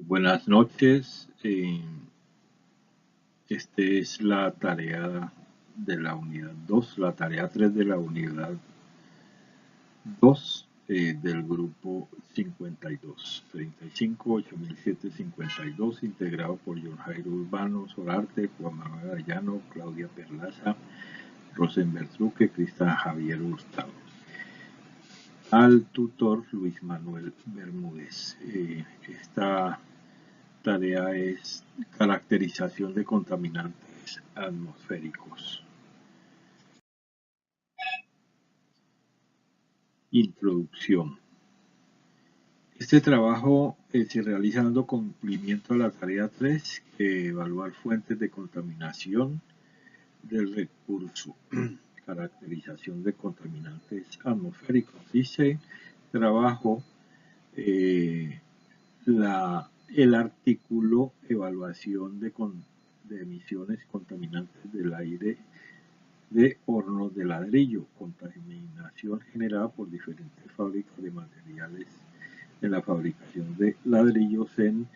Buenas noches. Esta es la tarea de la unidad 2, la tarea 3 de la unidad 2 del grupo 52, 35, 8752, integrado por John Jairo Urbano, Solarte, Juan Manuel Arellano, Claudia Perlaza, Rosenberg Truque, Cristian Javier Hurtado. Al tutor Luis Manuel Bermúdez. Esta tarea es caracterización de contaminantes atmosféricos. Introducción. Este trabajo se realiza dando cumplimiento a la tarea 3, evaluar fuentes de contaminación del recurso. Caracterización de contaminantes atmosféricos. Dice trabajo el artículo evaluación de emisiones contaminantes del aire de hornos de ladrillo, contaminación generada por diferentes fábricas de materiales en la fabricación de ladrillos en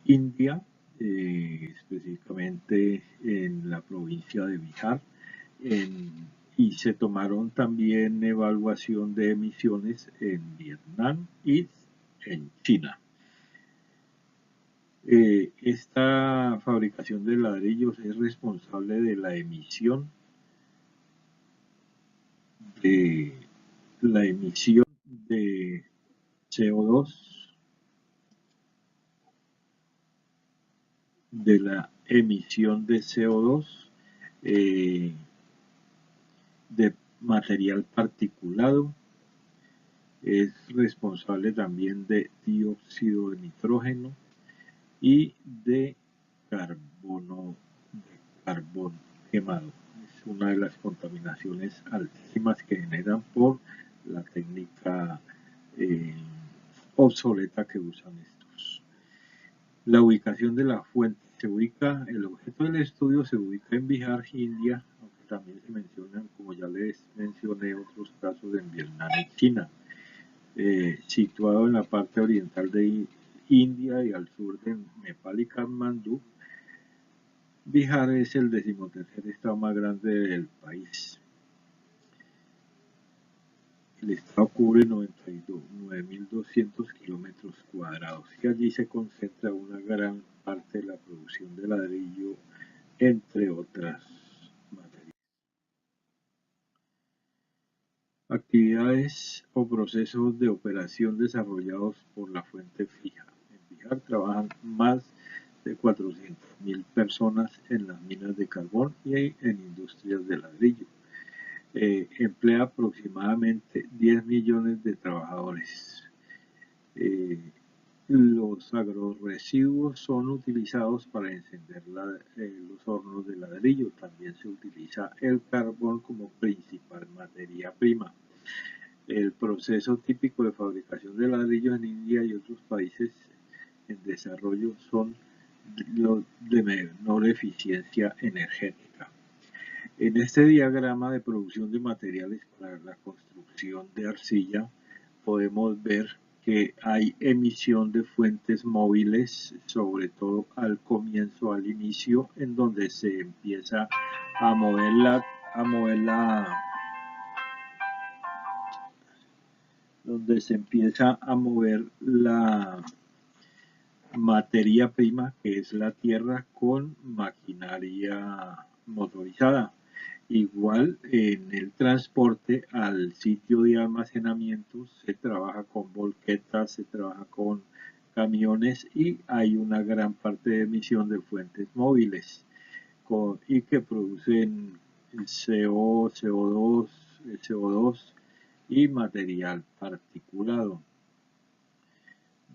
India, específicamente en la provincia de Bihar, y se tomaron también evaluación de emisiones en Vietnam y en China. Esta fabricación de ladrillos es responsable de la emisión de CO2, de la emisión de CO2, de material particulado, es responsable también de dióxido de nitrógeno y de carbón quemado. Es una de las contaminaciones altísimas que generan por la técnica obsoleta que usan estos. La ubicación de la fuente el objeto del estudio se ubica en Bihar, India, aunque también se mencionan, como ya les mencioné, otros casos en Vietnam y China. Situado en la parte oriental de India y al sur de Nepal y Katmandú, Bihar es el 13º estado más grande del país. El estado cubre 9.200 kilómetros cuadrados y allí se concentra una gran parte de la producción de ladrillo, entre otras materias. Actividades o procesos de operación desarrollados por la fuente fija. En Bihar trabajan más de 400.000 personas en las minas de carbón y en industrias de ladrillo. Emplea aproximadamente 10 millones de trabajadores. Los agroresiduos son utilizados para encender los hornos de ladrillo. También se utiliza el carbón como principal materia prima. El proceso típico de fabricación de ladrillos en India y otros países en desarrollo son los de menor eficiencia energética. En este diagrama de producción de materiales para la construcción de arcilla podemos ver que hay emisión de fuentes móviles, sobre todo al comienzo, al inicio, en donde se empieza a mover la materia prima, que es la tierra, con maquinaria motorizada. Igual en el transporte al sitio de almacenamiento se trabaja con volquetas, se trabaja con camiones y hay una gran parte de emisión de fuentes móviles y que producen CO2 y material particulado.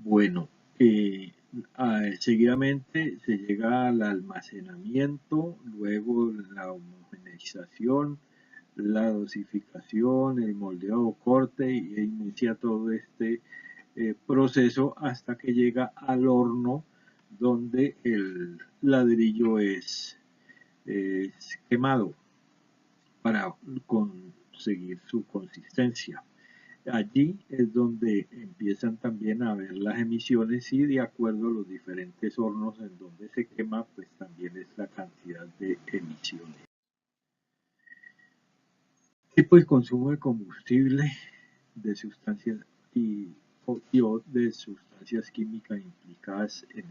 Bueno, seguidamente se llega al almacenamiento, luego la homogeneización, la dosificación, el moldeado, corte, e inicia todo este proceso hasta que llega al horno, donde el ladrillo es quemado para conseguir su consistencia. Allí es donde empiezan también a ver las emisiones y de acuerdo a los diferentes hornos en donde se quema, pues también es la cantidad de emisiones. Tipo y consumo de combustible, de sustancias o de sustancias químicas implicadas en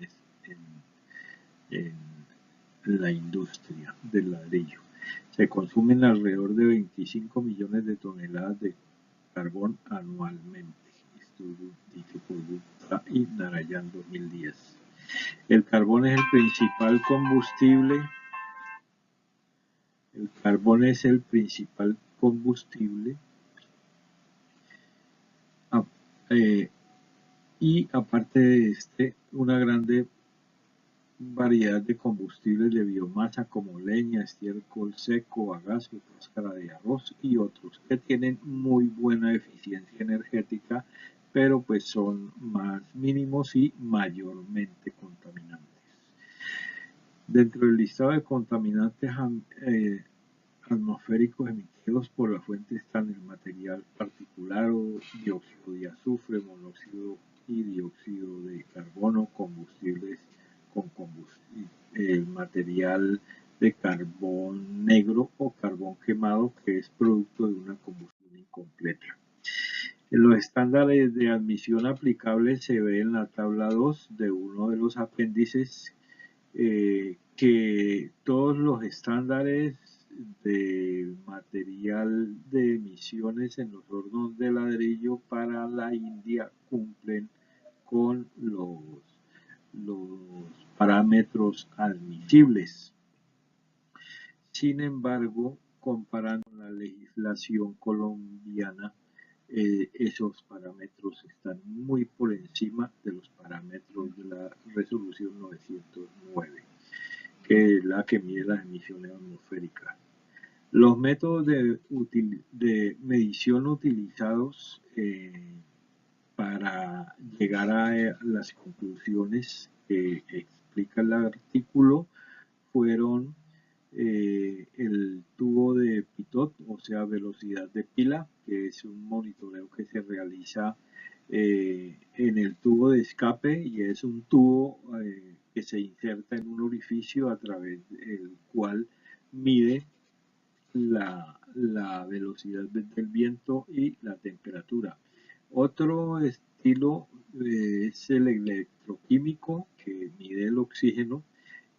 la industria del ladrillo. Se consumen alrededor de 25 millones de toneladas de carbón anualmente. Esto dicho por Gupta y Narayan 2010. El carbón es el principal combustible. El carbón es el principal combustible eh, y aparte de este, una grande variedad de combustibles de biomasa como leña, estiércol seco, bagazo, cáscara de arroz y otros que tienen muy buena eficiencia energética, pero pues son más mínimos y mayormente contaminantes. Dentro del listado de contaminantes atmosféricos emitidos por la fuente están el material particulado, dióxido de azufre, monóxido y dióxido de carbono, combustibles con combustible, el material de carbón negro o carbón quemado que es producto de una combustión incompleta. En los estándares de admisión aplicables se ve en la tabla 2 de uno de los apéndices que todos los estándares de material de emisiones en los hornos de ladrillo para la India cumplen con los parámetros admisibles. Sin embargo, comparando con la legislación colombiana, esos parámetros están muy por encima de los parámetros de la resolución 909, que es la que mide las emisiones atmosféricas. Los métodos de medición utilizados para llegar a las conclusiones que explica el artículo fueron el tubo de pitot, o sea, velocidad de pila, que es un monitoreo que se realiza en el tubo de escape y es un tubo que se inserta en un orificio a través del cual mide la velocidad del viento y la temperatura. Otro estilo es el electroquímico que mide el oxígeno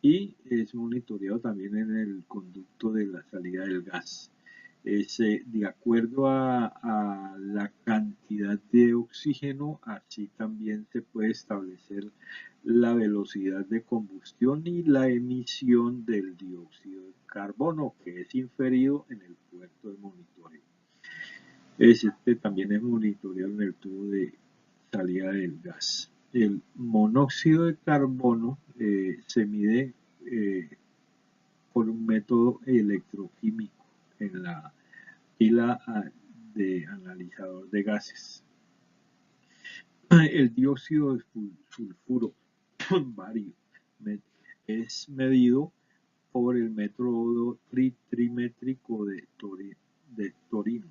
y es monitoreado también en el conducto de la salida del gas. De acuerdo a la cantidad de oxígeno, así también se puede establecer la velocidad de combustión y la emisión del dióxido de carbono, que es inferido en el puerto de monitoreo. Este también es monitoreado en el tubo de salida del gas. El monóxido de carbono se mide por un método electroquímico en la pila de analizador de gases. El dióxido de sulfuro vario es medido por el método trimétrico de Torino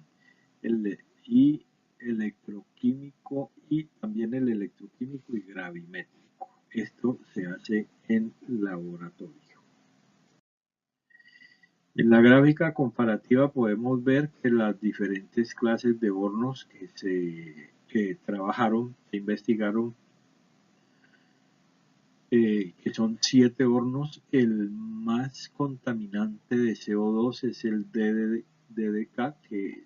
y electroquímico y también el electroquímico y gravimétrico. Esto se hace en laboratorio. En la gráfica comparativa podemos ver que las diferentes clases de hornos que trabajaron, que investigaron, que son 7 hornos, el más contaminante de CO2 es el DDK, que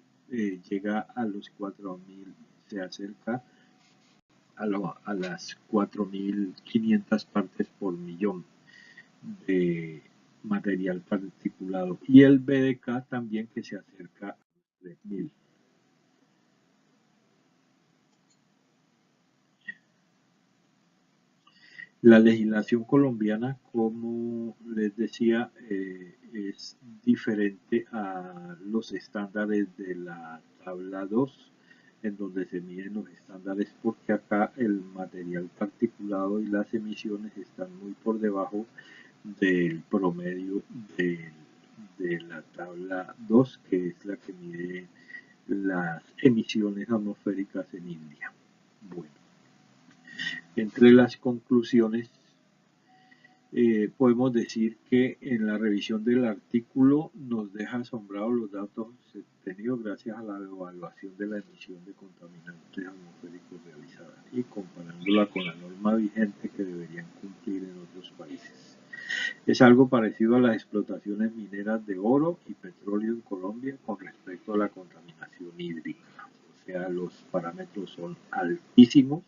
llega a los 4.000, se acerca a las 4.500 partes por millón de material particulado, y el BDK también, que se acerca a los 3.000. La legislación colombiana, como les decía, es diferente a los estándares de la tabla 2, en donde se miden los estándares, porque acá el material particulado y las emisiones están muy por debajo del promedio de la tabla 2, que es la que mide las emisiones atmosféricas en India. Bueno, entre las conclusiones podemos decir que en la revisión del artículo nos deja asombrados los datos obtenidos gracias a la evaluación de la emisión de contaminantes atmosféricos realizada y comparándola con la norma vigente que deberían cumplir en otros países. Es algo parecido a las explotaciones mineras de oro y petróleo en Colombia con respecto a la contaminación hídrica. O sea, los parámetros son altísimos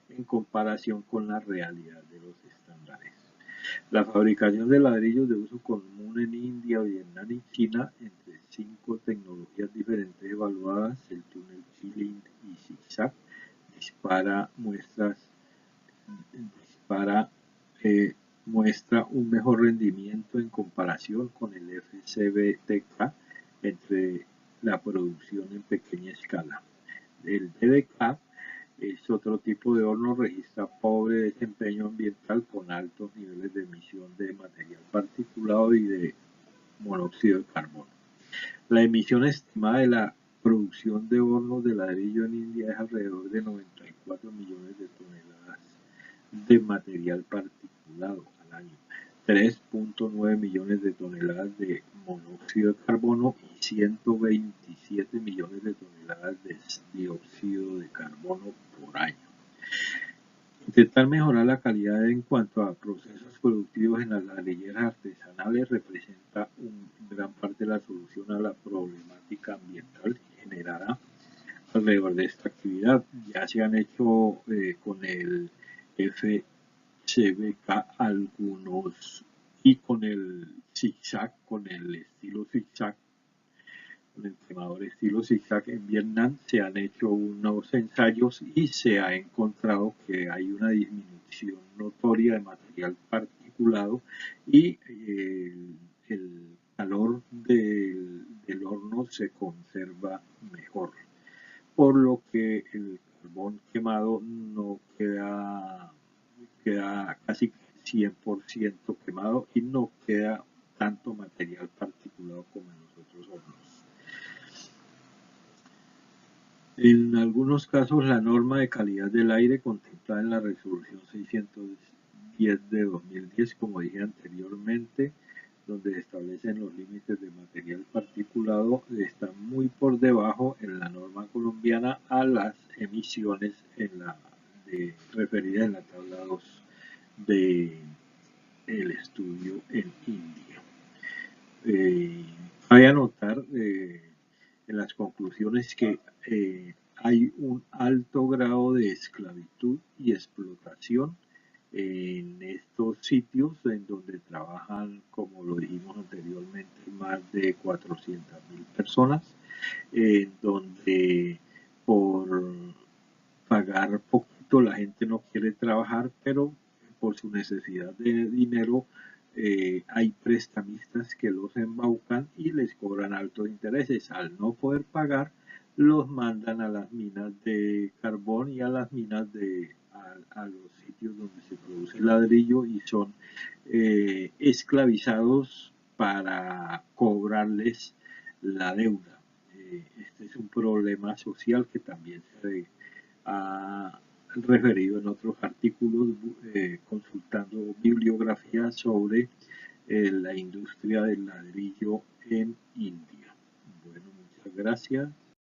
en comparación con la realidad de los estándares. La fabricación de ladrillos de uso común en India, Vietnam y China, entre 5 tecnologías diferentes evaluadas, el túnel Chilling y zigzag, muestra un mejor rendimiento en comparación con el FCBTK entre la producción en pequeña escala. El DDK es otro tipo de horno, registra pobre desempeño ambiental con altos niveles de emisión de material particulado y de monóxido de carbono. La emisión estimada de la producción de hornos de ladrillo en India es alrededor de 94 millones de toneladas de material particulado al año, 3.9 millones de toneladas de monóxido de carbono y 127 millones de toneladas de dióxido de carbono por año. Intentar mejorar la calidad en cuanto a procesos productivos en las ladrilleras artesanales representa gran parte de la solución a la problemática ambiental generada alrededor de esta actividad. Ya se han hecho con el FCBK algunos y con el zigzag, con el estilo zigzag, con el quemador estilo zigzag en Vietnam, se han hecho unos ensayos y se ha encontrado que hay una disminución notoria de material particulado y el calor del horno se conserva mejor, por lo que el carbón quemado no queda casi 100% quemado y no queda tanto material particulado como en los otros hornos. En algunos casos, la norma de calidad del aire contemplada en la resolución 610 de 2010, como dije anteriormente, donde establecen los límites de material particulado, está muy por debajo en la norma colombiana a las emisiones referidas en la tabla 2 del estudio en India. Hay a notar en las conclusiones que hay un alto grado de esclavitud y explotación en estos sitios en donde trabajan, como lo dijimos anteriormente, más de 400.000 personas, en donde por pagar poquito la gente no quiere trabajar, pero por su necesidad de dinero hay prestamistas que los embaucan y les cobran altos intereses. Al no poder pagar, los mandan a las minas de carbón y a las minas a los sitios donde se produce ladrillo y son esclavizados para cobrarles la deuda. Este es un problema social que también se ha referido en otros artículos consultando bibliografía sobre la industria del ladrillo en India. Bueno, muchas gracias.